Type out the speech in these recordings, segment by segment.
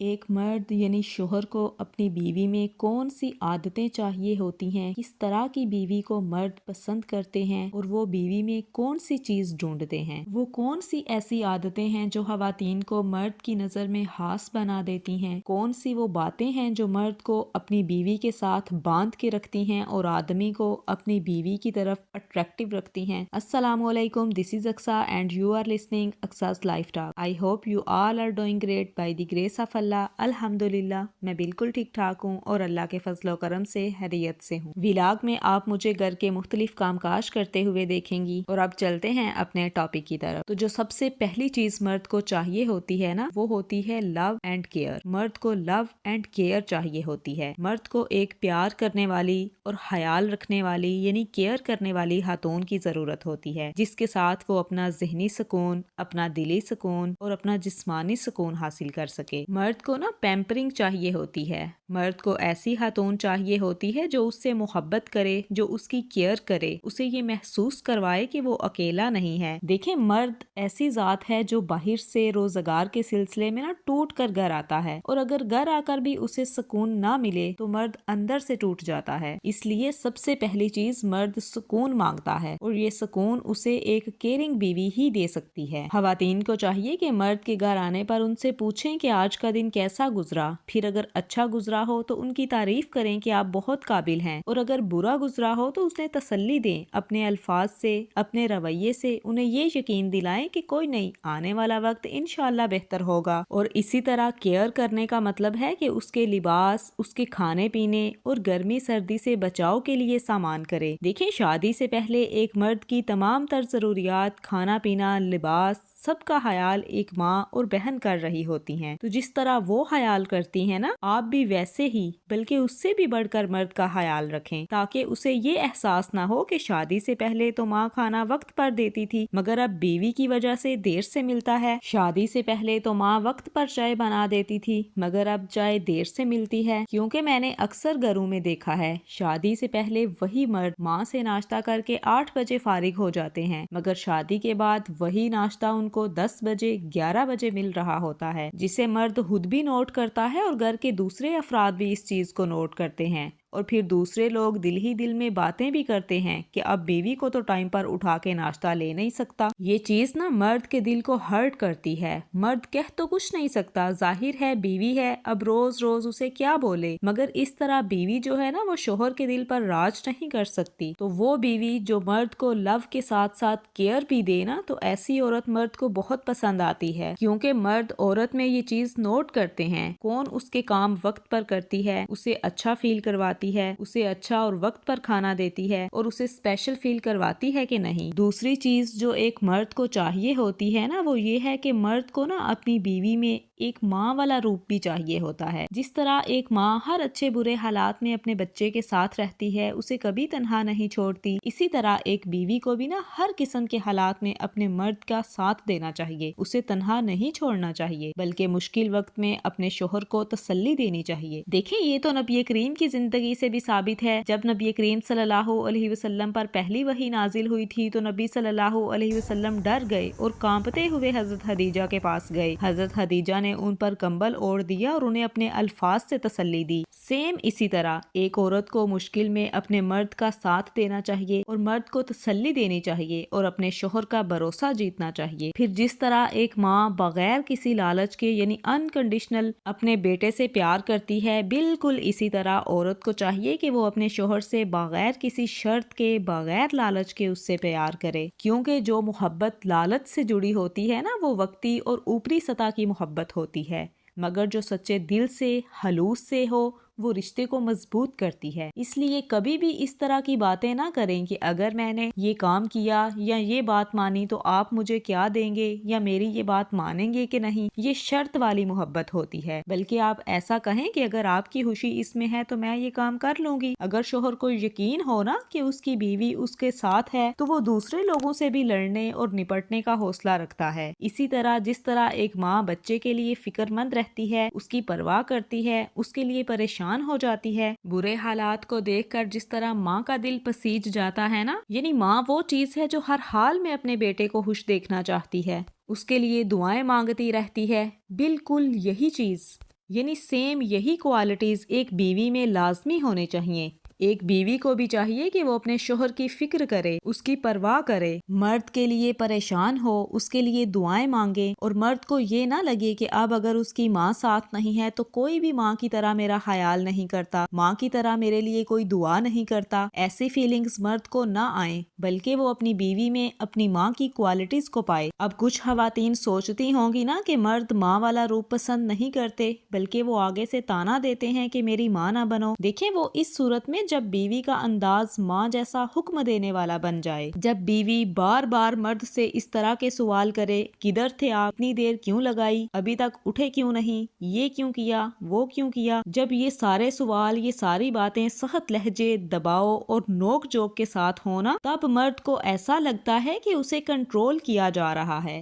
ایک مرد یعنی شوہر کو اپنی بیوی میں کون سی عادتیں چاہیے ہوتی ہیں، کس طرح کی بیوی کو مرد پسند کرتے ہیں اور وہ بیوی میں کون سی چیز ڈھونڈتے ہیں، وہ کون سی ایسی عادتیں ہیں جو خواتین کو مرد کی نظر میں خاص بنا دیتی ہیں، کون سی وہ باتیں ہیں جو مرد کو اپنی بیوی کے ساتھ باندھ کے رکھتی ہیں اور آدمی کو اپنی بیوی کی طرف اٹریکٹیو رکھتی ہیں۔ السلام علیکم، this is Aqsa and you are listening Aqsa's life talk. I hope you all are doing great by the grace of Allah. الحمدللہ میں بالکل ٹھیک ٹھاک ہوں اور اللہ کے فضل و کرم سے خیریت سے ہوں۔ ولاگ میں آپ مجھے گھر کے مختلف کام کاج کرتے ہوئے دیکھیں گی اور اب چلتے ہیں اپنے ٹاپک کی طرف۔ تو جو سب سے پہلی چیز مرد کو چاہیے ہوتی ہے نا، وہ ہوتی ہے لو اینڈ کیئر۔ مرد کو لو اینڈ کیئر چاہیے ہوتی ہے۔ مرد کو ایک پیار کرنے والی اور خیال رکھنے والی یعنی کیئر کرنے والی خاتون کی ضرورت ہوتی ہے، جس کے ساتھ وہ اپنا ذہنی سکون، اپنا دلی سکون اور اپنا جسمانی سکون حاصل کر سکے۔ مرد کو نا پیمپرنگ چاہیے ہوتی ہے۔ مرد کو ایسی خاتون چاہیے ہوتی ہے جو اس سے محبت کرے، جو اس کی کیئر کرے، اسے یہ محسوس کروائے کہ وہ اکیلا نہیں ہے۔ دیکھیں، مرد ایسی ذات ہے جو باہر سے روزگار کے سلسلے میں نا ٹوٹ کر گھر آتا ہے، اور اگر گھر آ کر بھی اسے سکون نہ ملے تو مرد اندر سے ٹوٹ جاتا ہے۔ اس لیے سب سے پہلی چیز مرد سکون مانگتا ہے، اور یہ سکون اسے ایک کیئرنگ بیوی ہی دے سکتی ہے۔ خواتین کو چاہیے کہ مرد کے گھر آنے پر ان سے پوچھیں کہ آج کا دن کیسا گزرا، پھر اگر اچھا گزرا ہو تو ان کی تعریف کریں کہ آپ بہت قابل ہیں، اور اگر برا گزرا ہو تو اسے تسلی دیں، اپنے الفاظ سے، اپنے رویے سے انہیں یہ یقین دلائیں کہ کوئی نہیں، آنے والا وقت انشاءاللہ بہتر ہوگا۔ اور اسی طرح کیئر کرنے کا مطلب ہے کہ اس کے لباس، اس کے کھانے پینے اور گرمی سردی سے بچاؤ کے لیے سامان کرے۔ دیکھیں، شادی سے پہلے ایک مرد کی تمام تر ضروریات، کھانا پینا، لباس، سب کا خیال ایک ماں اور بہن کر رہی ہوتی ہیں۔ تو جس طرح وہ خیال کرتی ہیں نا، آپ بھی ویسے ہی بلکہ اس سے بھی بڑھ کر مرد کا خیال رکھیں، تاکہ اسے یہ احساس نہ ہو کہ شادی سے پہلے تو ماں کھانا وقت پر دیتی تھی مگر اب بیوی کی وجہ سے دیر سے ملتا ہے۔ شادی سے پہلے تو ماں وقت پر چائے بنا دیتی تھی مگر اب چائے دیر سے ملتی ہے، کیونکہ میں نے اکثر گھروں میں دیکھا ہے شادی سے پہلے وہی مرد ماں سے ناشتہ کر کے 8 بجے فارغ ہو جاتے ہیں، مگر شادی کے بعد وہی ناشتہ ان کو 10 بجے 11 بجے مل رہا ہوتا ہے، جسے مرد خود بھی نوٹ کرتا ہے اور گھر کے دوسرے افراد بھی اس چیز کو نوٹ کرتے ہیں، اور پھر دوسرے لوگ دل ہی دل میں باتیں بھی کرتے ہیں کہ اب بیوی کو تو ٹائم پر اٹھا کے ناشتہ لے نہیں سکتا۔ یہ چیز نا مرد کے دل کو ہرٹ کرتی ہے۔ مرد کہہ تو کچھ نہیں سکتا، ظاہر ہے بیوی ہے، اب روز روز اسے کیا بولے، مگر اس طرح بیوی جو ہے نا وہ شوہر کے دل پر راج نہیں کر سکتی۔ تو وہ بیوی جو مرد کو لو کے ساتھ ساتھ کیئر بھی دے نا، تو ایسی عورت مرد کو بہت پسند آتی ہے، کیونکہ مرد عورت میں یہ چیز نوٹ کرتے ہیں، کون اس کے کام وقت پر کرتی ہے، اسے اچھا فیل کرواتی ہے، اسے اچھا اور وقت پر کھانا دیتی ہے، اور اسے اسپیشل فیل کرواتی ہے کہ نہیں۔ دوسری چیز جو ایک مرد کو چاہیے ہوتی ہے نا، وہ یہ ہے کہ مرد کو نا اپنی بیوی میں ایک ماں والا روپ بھی چاہیے ہوتا ہے۔ جس طرح ایک ماں ہر اچھے برے حالات میں اپنے بچے کے ساتھ رہتی ہے، اسے کبھی تنہا نہیں چھوڑتی، اسی طرح ایک بیوی کو بھی نا ہر قسم کے حالات میں اپنے مرد کا ساتھ دینا چاہیے، اسے تنہا نہیں چھوڑنا چاہیے، بلکہ مشکل وقت میں اپنے شوہر کو تسلی دینی چاہیے۔ دیکھیں، یہ تو نبی کریم کی زندگی سے بھی ثابت ہے۔ جب نبی کریم صلی اللہ علیہ وسلم پر پہلی وحی نازل ہوئی تھی تو نبی صلی اللہ علیہ وسلم ڈر گئے اور کانپتے ہوئے حضرت خدیجہ کے پاس گئے۔ حضرت خدیجہ نے ان پر کمبل اوڑھ دیا اور انہیں اپنے الفاظ سے تسلی دی۔ سیم اسی طرح ایک عورت کو مشکل میں اپنے مرد کا ساتھ دینا چاہیے اور مرد کو تسلی دینی چاہیے اور اپنے شوہر کا بھروسہ جیتنا چاہیے۔ پھر جس طرح ایک ماں بغیر کسی لالچ کے یعنی انکنڈیشنل اپنے بیٹے سے پیار کرتی ہے، بالکل اسی طرح عورت کو چاہیے کہ وہ اپنے شوہر سے بغیر کسی شرط کے، بغیر لالچ کے اس سے پیار کرے، کیونکہ جو محبت لالچ سے جڑی ہوتی ہے نا، وہ وقتی اور اوپری سطح کی محبت ہوتی ہے، مگر جو سچے دل سے، خلوص سے ہو، وہ رشتے کو مضبوط کرتی ہے۔ اس لیے کبھی بھی اس طرح کی باتیں نہ کریں کہ اگر میں نے یہ کام کیا یا یہ بات مانی تو آپ مجھے کیا دیں گے یا میری یہ بات مانیں گے کہ نہیں۔ یہ شرط والی محبت ہوتی ہے، بلکہ آپ ایسا کہیں کہ اگر آپ کی خوشی اس میں ہے تو میں یہ کام کر لوں گی۔ اگر شوہر کو یقین ہو نا کہ اس کی بیوی اس کے ساتھ ہے تو وہ دوسرے لوگوں سے بھی لڑنے اور نپٹنے کا حوصلہ رکھتا ہے۔ اسی طرح جس طرح ایک ماں بچے کے لیے فکر مند رہتی ہے، اس کی پرواہ کرتی ہے، اس کے لیے پریشان ہو جاتی ہے، برے حالات کو دیکھ کر جس طرح ماں کا دل پسیج جاتا ہے نا، یعنی ماں وہ چیز ہے جو ہر حال میں اپنے بیٹے کو خوش دیکھنا چاہتی ہے، اس کے لیے دعائیں مانگتی رہتی ہے، بالکل یہی چیز یعنی سیم یہی کوالٹیز ایک بیوی میں لازمی ہونے چاہیے. ایک بیوی کو بھی چاہیے کہ وہ اپنے شوہر کی فکر کرے، اس کی پرواہ کرے، مرد کے لیے پریشان ہو، اس کے لیے دعائیں مانگے، اور مرد کو یہ نہ لگے کہ اب اگر اس کی ماں ساتھ نہیں ہے تو کوئی بھی ماں کی طرح میرا خیال نہیں کرتا، ماں کی طرح میرے لیے کوئی دعا نہیں کرتا. ایسی فیلنگز مرد کو نہ آئیں، بلکہ وہ اپنی بیوی میں اپنی ماں کی کوالٹیز کو پائے. اب کچھ خواتین سوچتی ہوں گی نا کہ مرد ماں والا روپ پسند نہیں کرتے، بلکہ وہ آگے سے تانا دیتے ہیں کہ میری ماں نہ بنو. دیکھیں وہ اس صورت میں جب بیوی کا انداز ماں جیسا حکم دینے والا بن جائے، جب بیوی بار بار مرد سے اس طرح کے سوال کرے، کدھر تھے آپ، اتنی دیر کیوں لگائی، ابھی تک اٹھے کیوں نہیں، یہ کیوں کیا، وہ کیوں کیا، جب یہ سارے سوال، یہ ساری باتیں سخت لہجے، دباؤ اور نوک جھوک کے ساتھ ہونا، تب مرد کو ایسا لگتا ہے کہ اسے کنٹرول کیا جا رہا ہے،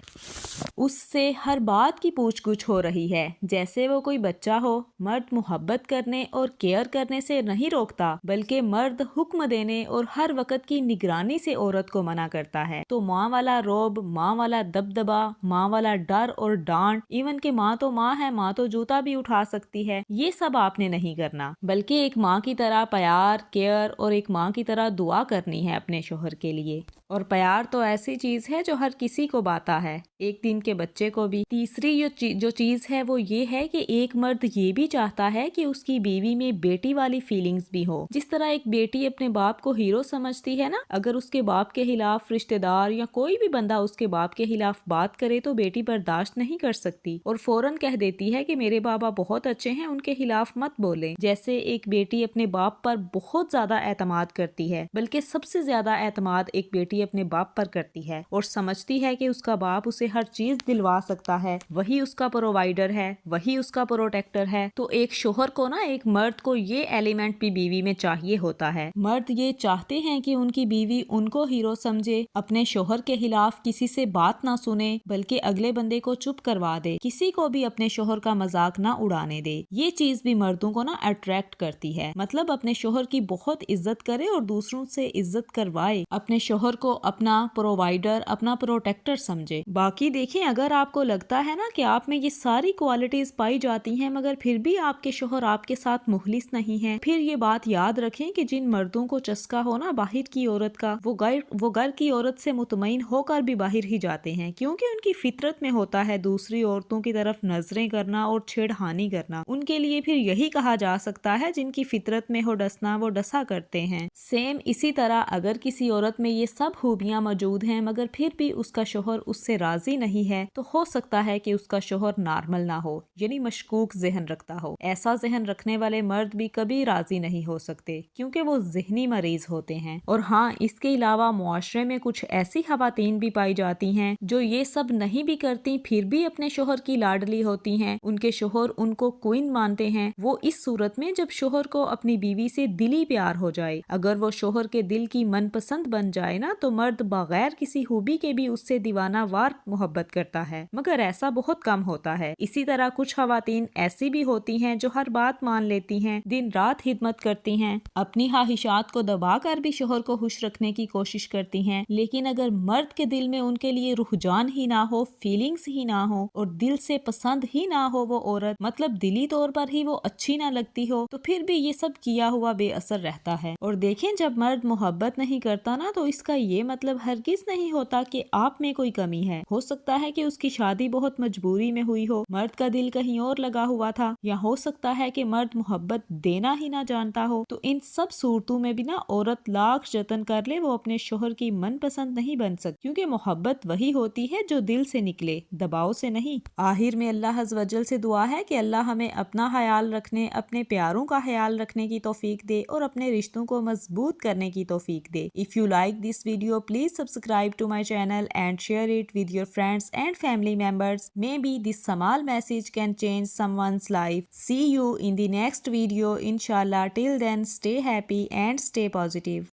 اس سے ہر بات کی پوچھ گچھ ہو رہی ہے، جیسے وہ کوئی بچہ ہو. مرد محبت کرنے اور کیئر کرنے سے نہیں روکتا، بلکہ مرد حکم دینے اور ہر وقت کی نگرانی سے عورت کو منع کرتا ہے. تو ماں والا روب، ماں والا دبدبا، ماں والا ڈر اور ڈانٹ، ایون کہ ماں تو ماں ہے، ماں تو جوتا بھی اٹھا سکتی ہے، یہ سب آپ نے نہیں کرنا، بلکہ ایک ماں کی طرح پیار، کیئر اور ایک ماں کی طرح دعا کرنی ہے اپنے شوہر کے لیے. اور پیار تو ایسی چیز ہے جو ہر کسی کو باتا ہے، ایک دن کے بچے کو بھی. تیسری جو چیز ہے وہ یہ ہے کہ ایک مرد یہ بھی چاہتا ہے کہ اس کی بیوی میں بیٹی والی فیلنگز بھی ہو. جس طرح ایک بیٹی اپنے باپ کو ہیرو سمجھتی ہے نا، اگر اس کے باپ کے خلاف رشتہ دار یا کوئی بھی بندہ اس کے باپ کے خلاف بات کرے تو بیٹی برداشت نہیں کر سکتی اور فوراً کہہ دیتی ہے کہ میرے بابا بہت اچھے ہیں، ان کے خلاف مت بولیں. جیسے ایک بیٹی اپنے باپ پر بہت زیادہ اعتماد کرتی ہے، بلکہ سب سے زیادہ اعتماد ایک بیٹی اپنے باپ پر کرتی ہے اور سمجھتی ہے کہ اس کا باپ اسے ہر چیز دلوا سکتا ہے، وہی اس کا پرووائیڈر ہے، وہی اس کا پروٹیکٹر ہے. تو ایک شوہر کو نا، ایک مرد کو یہ ایلیمنٹ بھی بیوی میں چاہیے ہوتا ہے. مرد یہ چاہتے ہیں کہ ان کی بیوی ان کو ہیرو سمجھے، اپنے شوہر کے خلاف کسی سے بات نہ سنے، بلکہ اگلے بندے کو چپ کروا دے، کسی کو بھی اپنے شوہر کا مذاق نہ اڑانے دے. یہ چیز بھی مردوں کو نا اٹریکٹ کرتی ہے، مطلب اپنے شوہر کی بہت عزت کرے اور دوسروں سے عزت کروائے، اپنے شوہر کو اپنا پرووائیڈر، اپنا پروٹیکٹر سمجھے. باقی دیکھیں، اگر آپ کو لگتا ہے نا کہ آپ میں یہ ساری کوالٹیز پائی جاتی ہیں مگر پھر بھی آپ کے شوہر آپ کے ساتھ مخلص نہیں ہیں، پھر یہ بات یاد رکھیں کہ جن مردوں کو چسکا ہو نا باہر کی عورت کا، وہ گھر کی عورت سے مطمئن ہو کر بھی باہر ہی جاتے ہیں، کیونکہ ان کی فطرت میں ہوتا ہے دوسری عورتوں کی طرف نظریں کرنا اور چھیڑخانی کرنا. ان کے لیے پھر یہی کہا جا سکتا ہے جن کی فطرت میں ہو ڈسنا وہ ڈسا کرتے ہیں. سیم اسی طرح اگر کسی عورت میں یہ سب خوبیاں موجود ہیں مگر پھر بھی اس کا شوہر اس سے راضی نہیں ہے، تو ہو سکتا ہے کہ اس کا شوہر نارمل نہ ہو، یعنی مشکوک ذہن رکھتا ہو. ایسا ذہن رکھنے والے مرد بھی کبھی راضی نہیں ہو سکتے کیونکہ وہ ذہنی مریض ہوتے ہیں. اور ہاں، اس کے علاوہ معاشرے میں کچھ ایسی خواتین بھی پائی جاتی ہیں جو یہ سب نہیں بھی کرتی پھر بھی اپنے شوہر کی لاڈلی ہوتی ہیں، ان کے شوہر ان کو کوئن مانتے ہیں. وہ اس صورت میں جب شوہر کو اپنی بیوی سے دلی پیار ہو جائے، اگر وہ شوہر کے دل کی من پسند بن جائے نا، تو مرد بغیر کسی خوبی کے بھی اس سے دیوانہ وار محبت کرتا ہے، مگر ایسا بہت کم ہوتا ہے. اسی طرح کچھ خواتین ایسی بھی ہوتی ہیں جو ہر بات مان لیتی ہیں، دن رات خدمت کرتی ہیں، اپنی خواہشات کو دبا کر بھی شوہر کو خوش رکھنے کی کوشش کرتی ہیں. لیکن اگر مرد کے دل میں ان کے لیے رجحان ہی نہ ہو، فیلنگز ہی نہ ہو اور دل سے پسند ہی نہ ہو وہ عورت، مطلب دلی طور پر ہی وہ اچھی نہ لگتی ہو، تو پھر بھی یہ سب کیا ہوا بے اثر رہتا ہے. اور دیکھیں، جب مرد محبت نہیں کرتا نا، تو اس کا یہ مطلب ہرگز نہیں ہوتا کہ آپ میں کوئی کمی ہے. ہو سکتا ہے کہ اس کی شادی بہت مجبوری میں ہوئی ہو، مرد کا دل کہیں اور لگا ہوا تھا، یا ہو سکتا ہے کہ مرد محبت دینا ہی نہ جانتا ہو. تو ان سب صورتوں میں بھی نا عورت لاکھ جتن کر لے وہ اپنے شوہر کی من پسند نہیں بن سکتی، کیونکہ محبت وہی ہوتی ہے جو دل سے نکلے، دباؤ سے نہیں. آخر میں اللہ عز و جل سے دعا ہے کہ اللہ ہمیں اپنا خیال رکھنے، اپنے پیاروں کا خیال رکھنے کی توفیق دے اور اپنے رشتوں کو مضبوط کرنے کی توفیق دے. If you like this video, please subscribe to my channel and share it with your friends and family members. Maybe this small message can change someone's life. See you in the next video, inshallah. Till then, stay happy and stay positive.